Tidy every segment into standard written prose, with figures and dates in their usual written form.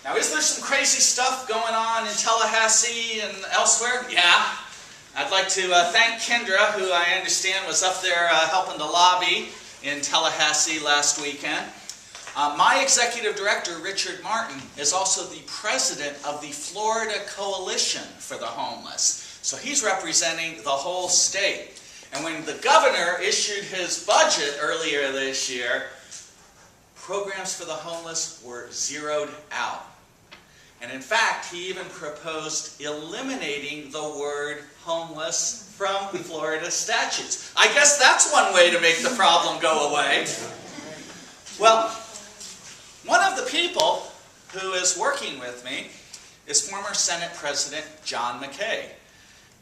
Now, is there some crazy stuff going on in Tallahassee and elsewhere? Yeah. I'd like to thank Kendra, who I understand was up there helping to lobby in Tallahassee last weekend. My executive director, Richard Martin, is also the president of the Florida Coalition for the Homeless. So he's representing the whole state. And when the governor issued his budget earlier this year, programs for the homeless were zeroed out. And in fact, he even proposed eliminating the word homeless from Florida statutes. I guess that's one way to make the problem go away. Well, one of the people who is working with me is former Senate President John McKay.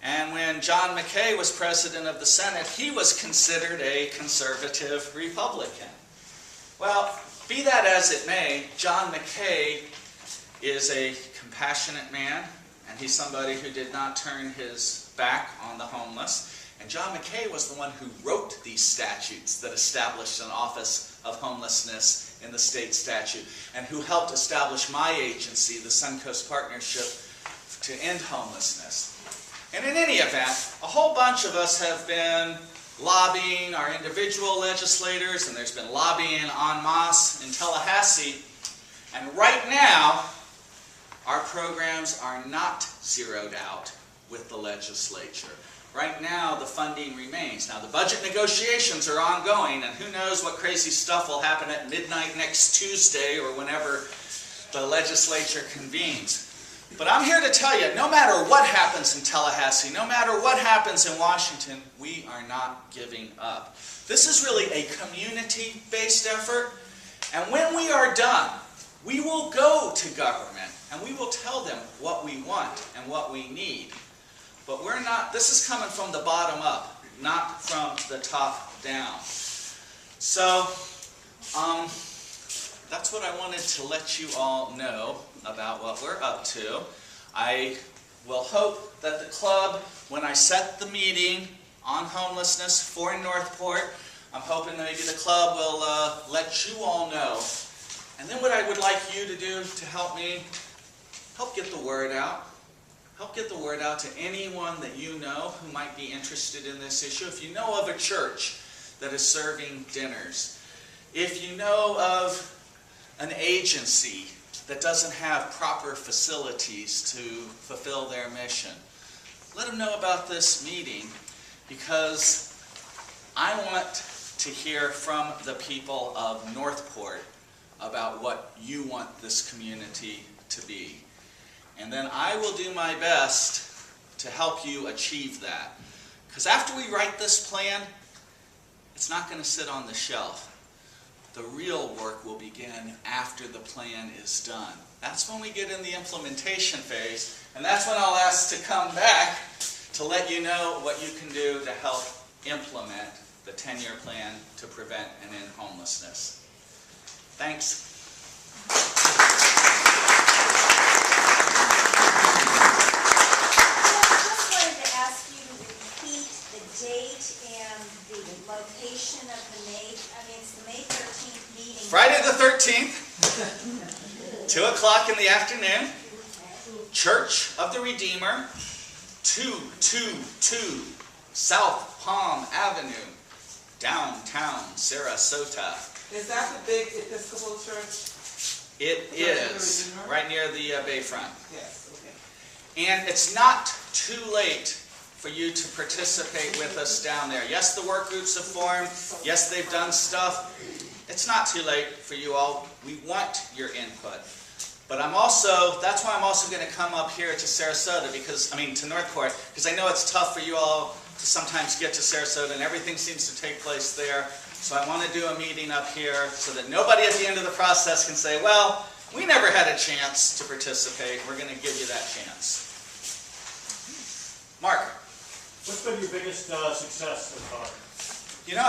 And when John McKay was president of the Senate, he was considered a conservative Republican. Well, be that as it may, John McKay is a compassionate man, and he's somebody who did not turn his back on the homeless. And John McKay was the one who wrote these statutes that established an Office of Homelessness in the state statute, and who helped establish my agency, the Suncoast Partnership to End Homelessness. And in any event, a whole bunch of us have been lobbying, our individual legislators, and there's been lobbying en masse in Tallahassee. And right now, our programs are not zeroed out with the legislature. Right now, the funding remains. Now, the budget negotiations are ongoing, and who knows what crazy stuff will happen at midnight next Tuesday or whenever the legislature convenes. But I'm here to tell you, no matter what happens in Tallahassee, no matter what happens in Washington, we are not giving up. This is really a community-based effort, and when we are done, we will go to government and we will tell them what we want and what we need. But we're not, this is coming from the bottom up, not from the top down. So, that's what I wanted to let you all know about what we're up to. I will hope that the club, when I set the meeting on homelessness for Northport, I'm hoping that maybe the club will let you all know. And then what I would like you to do to help me, help get the word out. Help get the word out to anyone that you know who might be interested in this issue. If you know of a church that is serving dinners, if you know of an agency that doesn't have proper facilities to fulfill their mission, let them know about this meeting, because I want to hear from the people of Northport about what you want this community to be. And then I will do my best to help you achieve that. Because after we write this plan, it's not going to sit on the shelf. The real work will begin after the plan is done. That's when we get in the implementation phase, and that's when I'll ask to come back to let you know what you can do to help implement the 10-year plan to prevent and end homelessness. Thanks. Location of the it's the May 13th meeting. Friday the 13th, 2 o'clock in the afternoon, Church of the Redeemer, 222 South Palm Avenue, downtown Sarasota. Is that the big Episcopal church? It is, right near the Bayfront. Yes, okay. And it's not too late for you to participate with us down there. Yes, the work groups have formed. Yes, they've done stuff. It's not too late for you all. We want your input. But that's why I'm also going to come up here to Sarasota, to Northport, because I know it's tough for you all to sometimes get to Sarasota, and everything seems to take place there. So I want to do a meeting up here so that nobody at the end of the process can say, well, we never had a chance to participate. We're going to give you that chance. Mark. What's been your biggest success so far?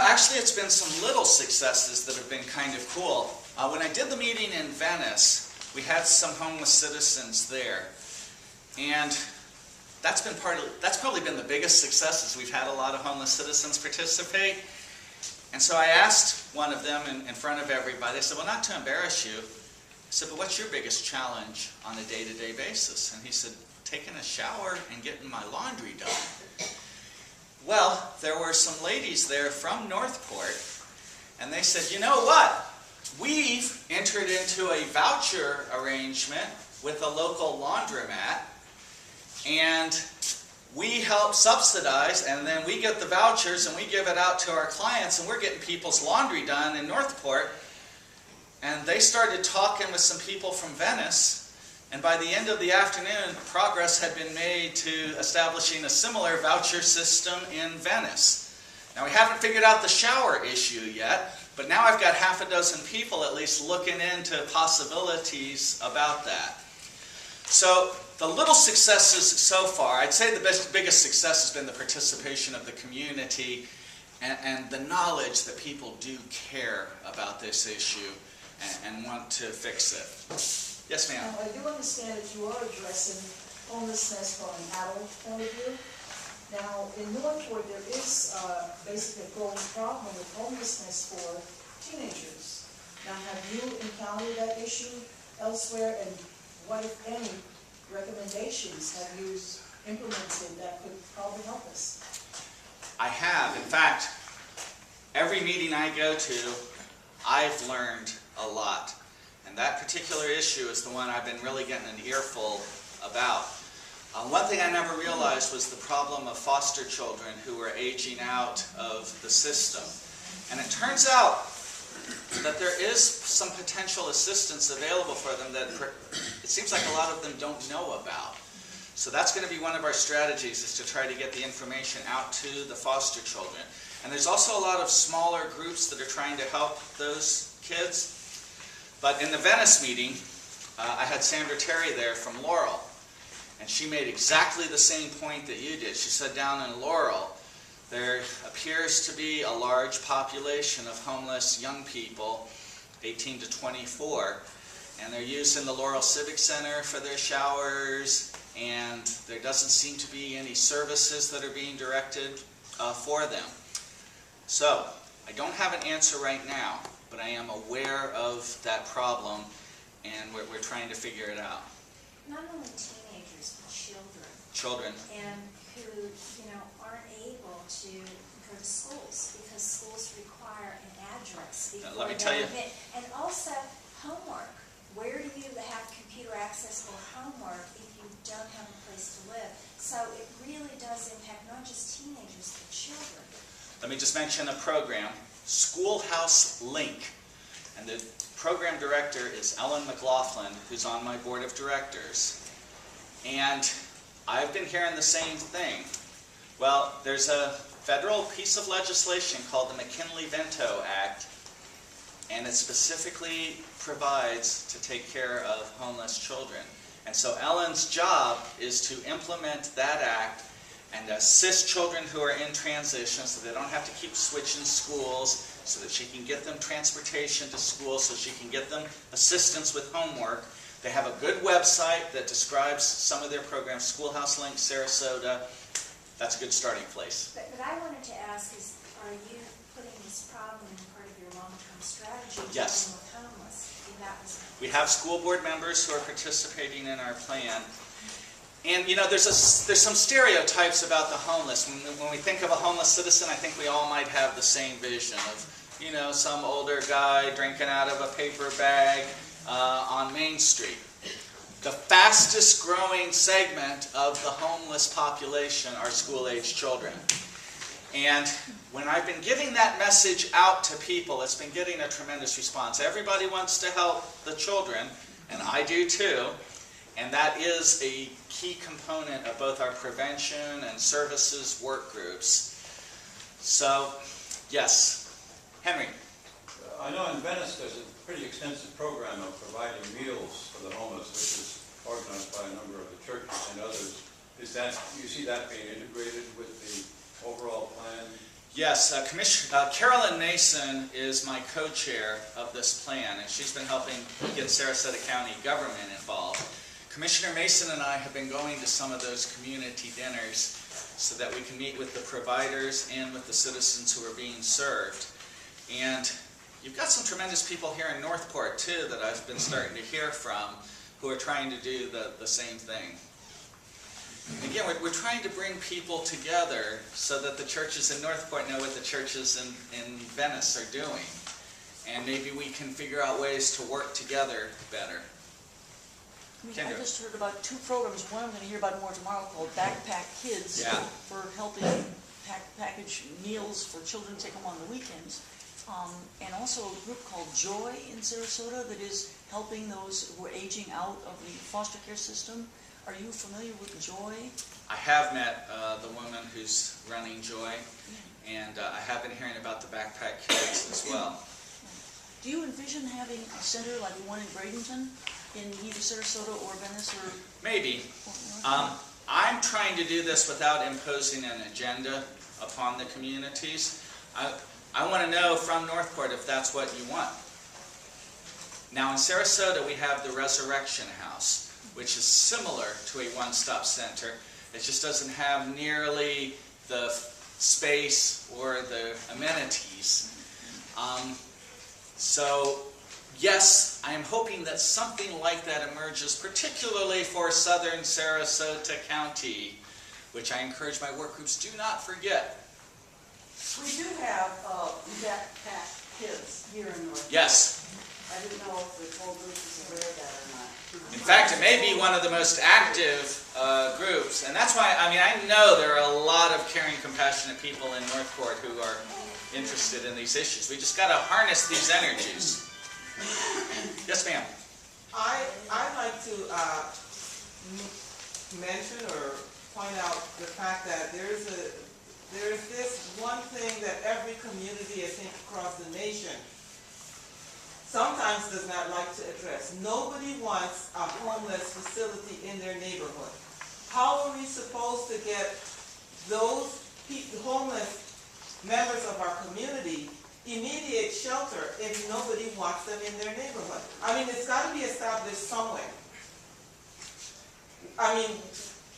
Actually it's been some little successes that have been kind of cool. When I did the meeting in Venice, we had some homeless citizens there. And that's probably been the biggest success, is we've had a lot of homeless citizens participate. And so I asked one of them in front of everybody, I said, well, not to embarrass you, I said, but what's your biggest challenge on a day-to-day basis? And he said, taking a shower and getting my laundry done. Well, there were some ladies there from Northport, and they said, you know what? We've entered into a voucher arrangement with a local laundromat, and we help subsidize, and then we get the vouchers and we give it out to our clients, and we're getting people's laundry done in Northport. And they started talking with some people from Venice, and by the end of the afternoon, progress had been made to establishing a similar voucher system in Venice. Now, we haven't figured out the shower issue yet, but now I've got half a dozen people at least looking into possibilities about that. So the little successes so far, I'd say the biggest success has been the participation of the community and the knowledge that people do care about this issue and want to fix it. Yes, ma'am? Now, I do understand that you are addressing homelessness from an adult point of view. Now, in Northport, there is basically a growing problem with homelessness for teenagers. Now, have you encountered that issue elsewhere, and what, if any, recommendations have you implemented that could probably help us? I have. In fact, every meeting I go to, I've learned a lot. And that particular issue is the one I've been really getting an earful about. One thing I never realized was the problem of foster children who were aging out of the system. And it turns out that there is some potential assistance available for them that it seems like a lot of them don't know about. So that's going to be one of our strategies, is to try to get the information out to the foster children. And there's also a lot of smaller groups that are trying to help those kids. But in the Venice meeting, I had Sandra Terry there from Laurel. And she made exactly the same point that you did. She said down in Laurel, there appears to be a large population of homeless young people, 18 to 24, and they're using the Laurel Civic Center for their showers, and there doesn't seem to be any services that are being directed for them. So, I don't have an answer right now, but I am aware of that problem, and we're trying to figure it out. Not only teenagers, but children. Children. And who, aren't able to go to schools because schools require an address before Let me tell you. And also homework. Where do you have computer access for homework if you don't have a place to live? So it really does impact not just teenagers, but children. Let me just mention a program, Schoolhouse Link. And the program director is Ellen McLaughlin, who's on my board of directors. And I've been hearing the same thing. Well, there's a federal piece of legislation called the McKinley-Vento Act, and it specifically provides to take care of homeless children. And so Ellen's job is to implement that act and assist children who are in transition so they don't have to keep switching schools, so that she can get them transportation to school, so she can get them assistance with homework. They have a good website that describes some of their programs, Schoolhouse Link, Sarasota. That's a good starting place. But I wanted to ask is, are you putting this problem in part of your long-term strategy Yes. dealing with homeless? And that was We have school board members who are participating in our plan. And there's some stereotypes about the homeless. When we think of a homeless citizen, I think we all might have the same vision of, some older guy drinking out of a paper bag on Main Street. The fastest growing segment of the homeless population are school-age children. And when I've been giving that message out to people, it's been getting a tremendous response. Everybody wants to help the children, and I do too. And that is a key component of both our prevention and services work groups. So, yes. Henry. I know in Venice there's a pretty extensive program of providing meals for the homeless, which is organized by a number of the churches and others. Do you see that being integrated with the overall plan? Yes, Carolyn Mason is my co-chair of this plan, and she's been helping get Sarasota County government involved. Commissioner Mason and I have been going to some of those community dinners so that we can meet with the providers and with the citizens who are being served. And you've got some tremendous people here in Northport too that I've been starting to hear from who are trying to do the same thing. Again, we're trying to bring people together so that the churches in Northport know what the churches in Venice are doing. And maybe we can figure out ways to work together better. I just heard about 2 programs. One I'm going to hear about more tomorrow called Backpack Kids Yeah. for helping package meals for children to take home on the weekends. And also a group called Joy in Sarasota that is helping those who are aging out of the foster care system. Are you familiar with Joy? I have met the woman who's running Joy, and I have been hearing about the Backpack Kids as well. Do you envision having a center like the one in Bradenton in either Sarasota or Venice or? Maybe. Or I'm trying to do this without imposing an agenda upon the communities. I want to know from Northport if that's what you want. Now in Sarasota we have the Resurrection House, which is similar to a one-stop center. It just doesn't have nearly the space or the amenities. So yes, I am hoping that something like that emerges, particularly for southern Sarasota County, which I encourage my work groups do not forget. We do have Backpack Kids here in North. Yes. I didn't know if the whole group is aware of that or not. In fact, it may be one of the most active groups, and that's why, I mean, I know there are a lot of caring, compassionate people in Northport who are interested in these issues. We just got to harness these energies. Yes, ma'am. I'd like to mention or point out the fact that there's this one thing that every community, I think, across the nation sometimes does not like to address. Nobody wants a homeless facility in their neighborhood. How are we supposed to get those homeless members of our community immediate shelter if nobody wants them in their neighborhood? I mean, it's got to be established somewhere. I mean,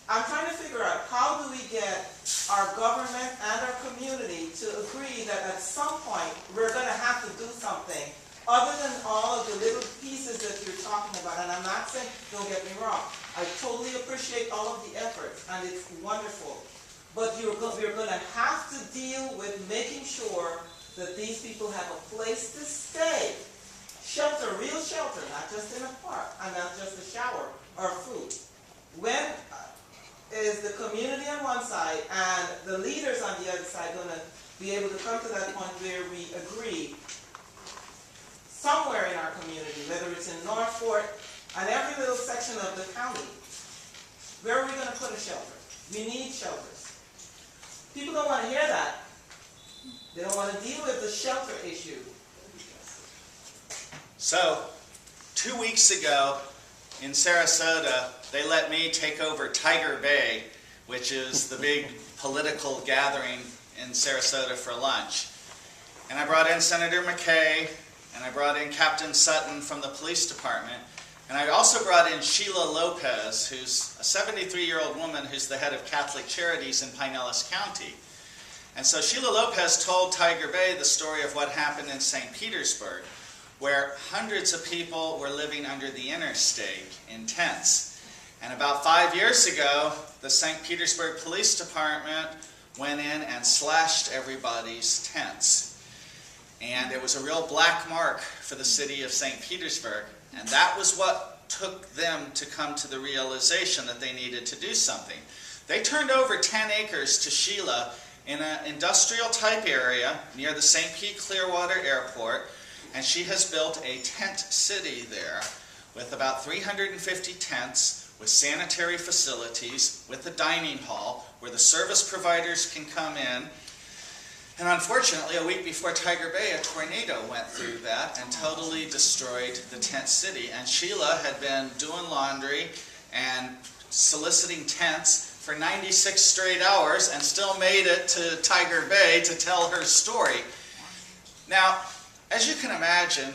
I'm trying to figure out how do we get our government and our community to agree that at some point we're going to have to do something other than all of the little pieces that you're talking about. And I'm not saying, don't get me wrong, I totally appreciate all of the efforts and it's wonderful. But we're going to have to deal with making sure that these people have a place to stay. Shelter, real shelter, not just in a park and not just a shower or food. When is the community on one side and the leaders on the other side going to be able to come to that point where we agree somewhere in our community, whether it's in Northport and every little section of the county, where are we going to put a shelter? We need shelters. People don't want to hear that. They don't want to deal with the shelter issue. So, 2 weeks ago in Sarasota, they let me take over Tiger Bay, which is the big political gathering in Sarasota for lunch. And I brought in Senator McKay, and I brought in Captain Sutton from the police department, and I also brought in Sheila Lopez, who's a 73-year-old woman who's the head of Catholic Charities in Pinellas County. And so Sheila Lopez told Tiger Bay the story of what happened in St. Petersburg, where hundreds of people were living under the interstate in tents. And about 5 years ago, the St. Petersburg Police Department went in and slashed everybody's tents. And it was a real black mark for the city of St. Petersburg. And that was what took them to come to the realization that they needed to do something. They turned over 10 acres to Sheila in an industrial type area near the St. Pete Clearwater Airport. And she has built a tent city there with about 350 tents, with sanitary facilities, with a dining hall where the service providers can come in. And unfortunately, a week before Tiger Bay, a tornado went through that and totally destroyed the tent city. And Sheila had been doing laundry and soliciting tents for 96 straight hours and still made it to Tiger Bay to tell her story. Now, as you can imagine,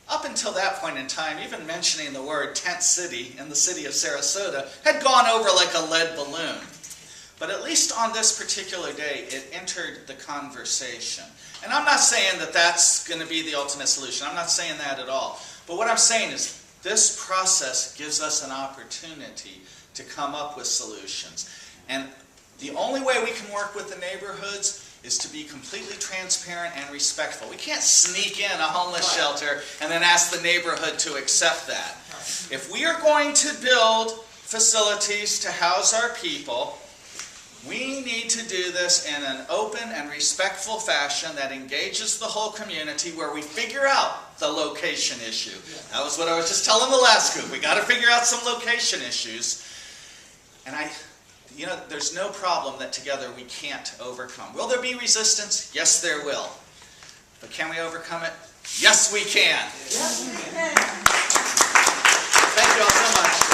up until that point in time, even mentioning the word tent city in the city of Sarasota had gone over like a lead balloon. But at least on this particular day, it entered the conversation. And I'm not saying that that's going to be the ultimate solution. I'm not saying that at all. But what I'm saying is this process gives us an opportunity to come up with solutions. And the only way we can work with the neighborhoods is to be completely transparent and respectful. We can't sneak in a homeless shelter and then ask the neighborhood to accept that. If we are going to build facilities to house our people, we need to do this in an open and respectful fashion that engages the whole community, where we figure out the location issue. That was what I was just telling the last group. We got to figure out some location issues. And there's no problem that together we can't overcome. Will there be resistance? Yes, there will. But can we overcome it? Yes, we can. Yes, we can. Thank you all so much.